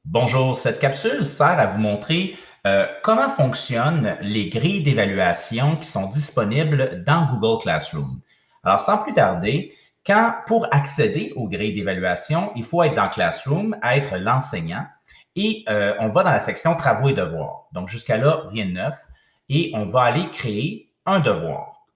Bonjour, cette capsule sert à vous montrer comment fonctionnent les grilles d'évaluation qui sont disponibles dans Google Classroom. Alors, sans plus tarder, pour accéder aux grilles d'évaluation, il faut être dans Classroom, être l'enseignant et on va dans la section Travaux et devoirs. Donc, jusqu'à là, rien de neuf et on va aller créer un devoir.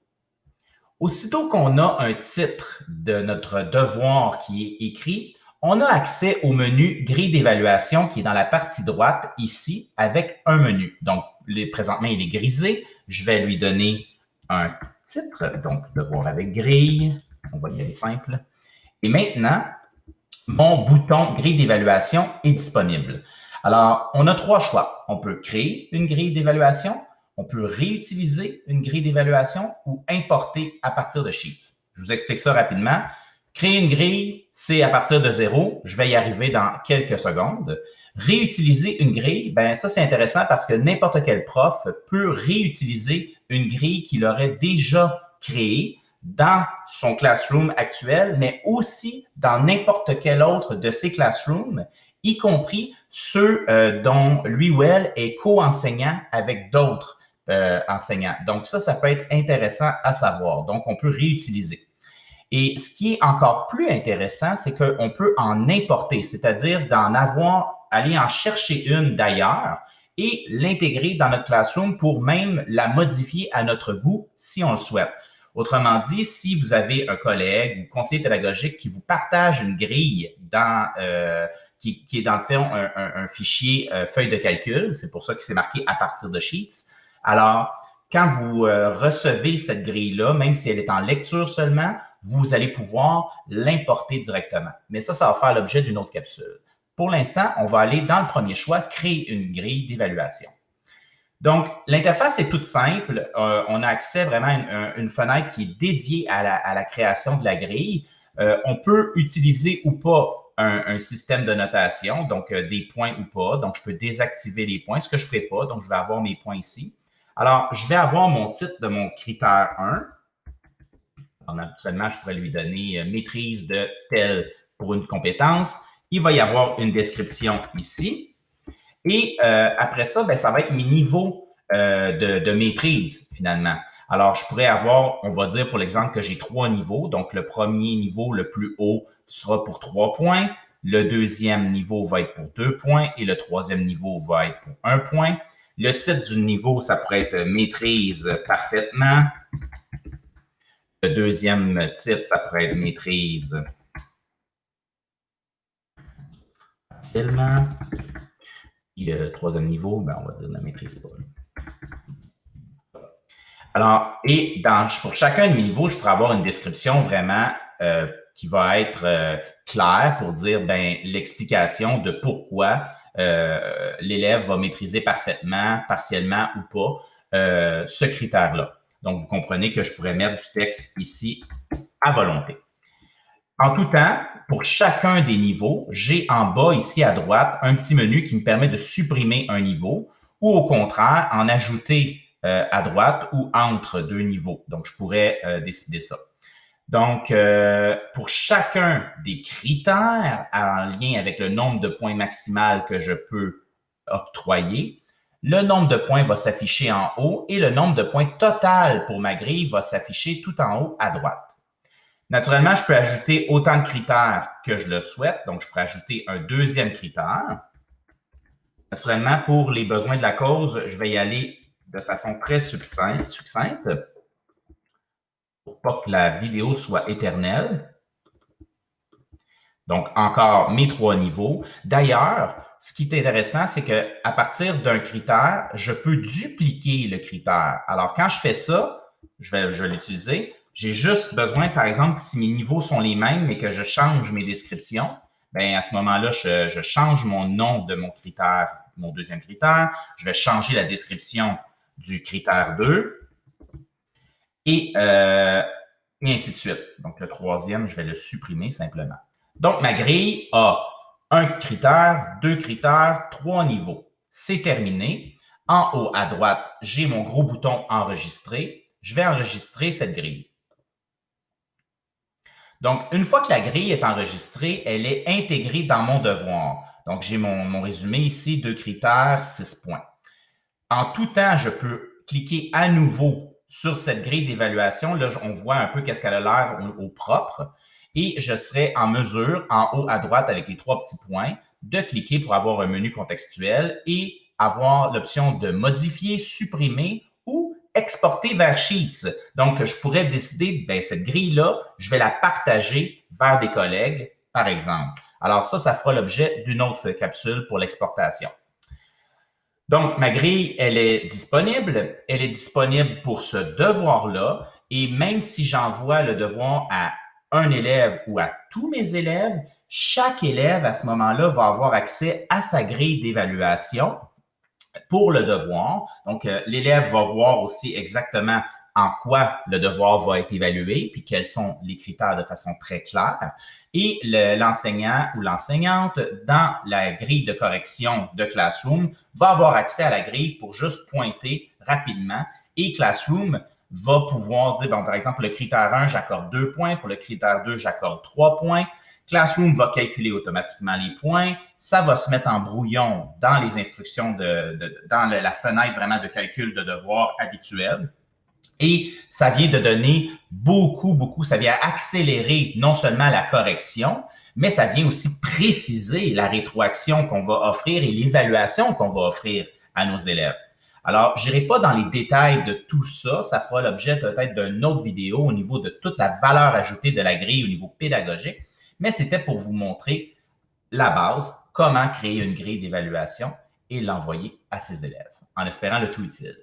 Aussitôt qu'on a un titre de notre devoir qui est écrit, on a accès au menu grille d'évaluation qui est dans la partie droite ici avec un menu. Donc, présentement, il est grisé. Je vais lui donner un titre, donc devoir avec grille. On va y aller simple. Et maintenant, mon bouton grille d'évaluation est disponible. Alors, on a trois choix. On peut créer une grille d'évaluation, on peut réutiliser une grille d'évaluation ou importer à partir de Sheets. Je vous explique ça rapidement. Créer une grille, c'est à partir de zéro. Je vais y arriver dans quelques secondes. Réutiliser une grille, ben ça c'est intéressant parce que n'importe quel prof peut réutiliser une grille qu'il aurait déjà créée dans son classroom actuel, mais aussi dans n'importe quel autre de ses classrooms, y compris ceux dont lui ou elle est co-enseignant avec d'autres enseignants. Donc ça peut être intéressant à savoir. Donc, on peut réutiliser. Et ce qui est encore plus intéressant, c'est qu'on peut en importer, c'est-à-dire aller en chercher une d'ailleurs et l'intégrer dans notre classroom pour même la modifier à notre goût si on le souhaite. Autrement dit, si vous avez un collègue ou conseiller pédagogique qui vous partage une grille qui est dans le fond un fichier feuille de calcul, c'est pour ça que c'est marqué à partir de Sheets. Alors, quand vous recevez cette grille-là, même si elle est en lecture seulement, vous allez pouvoir l'importer directement. Mais ça va faire l'objet d'une autre capsule. Pour l'instant, on va aller dans le premier choix, créer une grille d'évaluation. Donc, l'interface est toute simple. On a accès vraiment à une fenêtre qui est dédiée à la création de la grille. On peut utiliser ou pas un système de notation, donc des points ou pas. Donc, je peux désactiver les points, ce que je ne ferai pas. Donc, je vais avoir mes points ici. Alors, je vais avoir mon titre de mon critère 1. Alors, actuellement, je pourrais lui donner maîtrise de tel pour une compétence. Il va y avoir une description ici. Et après ça, ben, ça va être mes niveaux de maîtrise, finalement. Alors, je pourrais avoir, on va dire pour l'exemple que j'ai 3 niveaux. Donc, le premier niveau, le plus haut, sera pour 3 points. Le deuxième niveau va être pour 2 points et le troisième niveau va être pour 1 point. Le titre du niveau, ça pourrait être maîtrise parfaitement. Le deuxième titre, ça pourrait être maîtrise partiellement. Et le troisième niveau, ben, on va dire la maîtrise pas. Alors, pour chacun de mes niveaux, je pourrais avoir une description vraiment qui va être claire pour dire l'explication de pourquoi l'élève va maîtriser parfaitement, partiellement ou pas ce critère-là. Donc, vous comprenez que je pourrais mettre du texte ici à volonté. En tout temps, pour chacun des niveaux, j'ai en bas ici à droite un petit menu qui me permet de supprimer un niveau ou au contraire en ajouter à droite ou entre deux niveaux. Donc, je pourrais décider ça. Donc, pour chacun des critères en lien avec le nombre de points maximal que je peux octroyer, le nombre de points va s'afficher en haut et le nombre de points total pour ma grille va s'afficher tout en haut à droite. Naturellement, je peux ajouter autant de critères que je le souhaite. Donc, je peux ajouter un deuxième critère. Naturellement, pour les besoins de la cause, je vais y aller de façon très succincte pour pas que la vidéo soit éternelle. Donc, encore mes 3 niveaux. D'ailleurs, ce qui est intéressant, c'est qu'à partir d'un critère, je peux dupliquer le critère. Alors, quand je fais ça, je vais l'utiliser. J'ai juste besoin, par exemple, si mes niveaux sont les mêmes, mais que je change mes descriptions, ben à ce moment-là, je change mon nom de mon critère, mon deuxième critère. Je vais changer la description du critère 2 et ainsi de suite. Donc, le troisième, je vais le supprimer simplement. Donc, ma grille a un critère, 2 critères, 3 niveaux. C'est terminé. En haut à droite, j'ai mon gros bouton enregistrer. Je vais enregistrer cette grille. Donc, une fois que la grille est enregistrée, elle est intégrée dans mon devoir. Donc, j'ai mon résumé ici, 2 critères, 6 points. En tout temps, je peux cliquer à nouveau sur cette grille d'évaluation. Là, on voit un peu qu'est-ce qu'elle a l'air au propre. Et je serai en mesure, en haut à droite avec les 3 petits points, de cliquer pour avoir un menu contextuel et avoir l'option de modifier, supprimer ou exporter vers Sheets. Donc, je pourrais décider, bien, cette grille-là, je vais la partager vers des collègues, par exemple. Alors ça fera l'objet d'une autre capsule pour l'exportation. Donc, ma grille, elle est disponible. Elle est disponible pour ce devoir-là. Et même si j'envoie le devoir à un élève ou à tous mes élèves, chaque élève à ce moment-là va avoir accès à sa grille d'évaluation pour le devoir. Donc, l'élève va voir aussi exactement en quoi le devoir va être évalué, puis quels sont les critères de façon très claire. Et l'enseignant ou l'enseignante, dans la grille de correction de Classroom, va avoir accès à la grille pour juste pointer rapidement. Et Classroom va pouvoir dire, bon, par exemple, le critère 1, j'accorde 2 points. Pour le critère 2, j'accorde 3 points. Classroom va calculer automatiquement les points. Ça va se mettre en brouillon dans les instructions, dans la fenêtre vraiment de calcul de devoir habituelle. Et ça vient de donner beaucoup, ça vient accélérer non seulement la correction, mais ça vient aussi préciser la rétroaction qu'on va offrir et l'évaluation qu'on va offrir à nos élèves. Alors, je n'irai pas dans les détails de tout ça. Ça fera l'objet peut-être d'une autre vidéo au niveau de toute la valeur ajoutée de la grille au niveau pédagogique. Mais c'était pour vous montrer la base, comment créer une grille d'évaluation et l'envoyer à ses élèves, en espérant le tout utile.